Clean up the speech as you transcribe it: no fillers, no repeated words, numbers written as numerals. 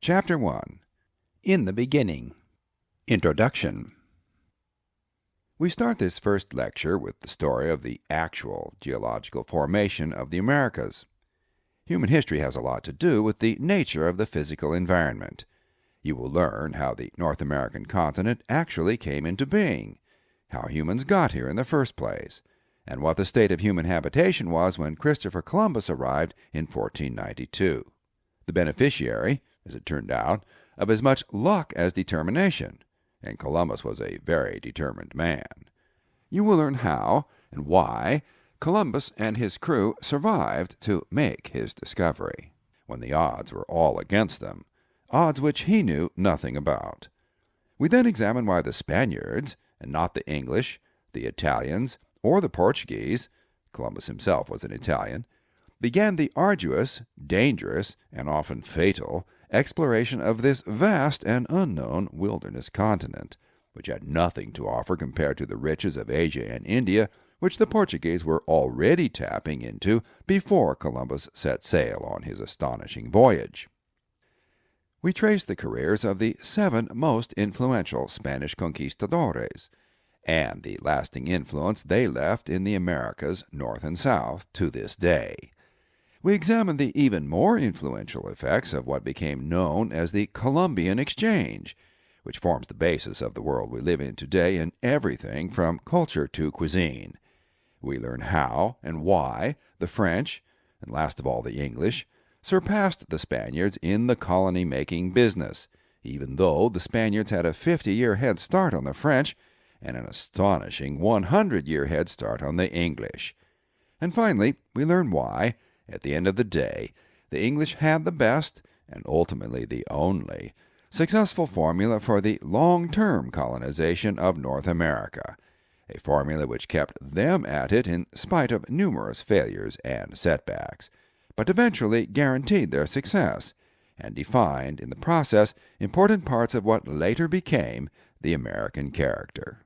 Chapter 1. In the Beginning. Introduction. We start this first lecture with the story of the actual geological formation of the Americas. Human history has a lot to do with the nature of the physical environment. You will learn how the North American continent actually came into being, how humans got here in the first place, and what the state of human habitation was when Christopher Columbus arrived in 1492. The beneficiary, as it turned out, of as much luck as determination, and Columbus was a very determined man. You will learn how and why Columbus and his crew survived to make his discovery, when the odds were all against them, odds which he knew nothing about. We then examine why the Spaniards, and not the English, the Italians, or the Portuguese — Columbus himself was an Italian — began the arduous, dangerous, and often fatal exploration of this vast and unknown wilderness continent, which had nothing to offer compared to the riches of Asia and India, which the Portuguese were already tapping into before Columbus set sail on his astonishing voyage. We trace the careers of the 7 most influential Spanish conquistadores, and the lasting influence they left in the Americas, North and South, to this day. We examine the even more influential effects of what became known as the Columbian Exchange, which forms the basis of the world we live in today in everything from culture to cuisine. We learn how and why the French, and last of all the English, surpassed the Spaniards in the colony-making business, even though the Spaniards had a 50-year head start on the French and an astonishing 100-year head start on the English. And finally, we learn why, at the end of the day, the English had the best, and ultimately the only, successful formula for the long-term colonization of North America, a formula which kept them at it in spite of numerous failures and setbacks, but eventually guaranteed their success, and defined in the process important parts of what later became the American character.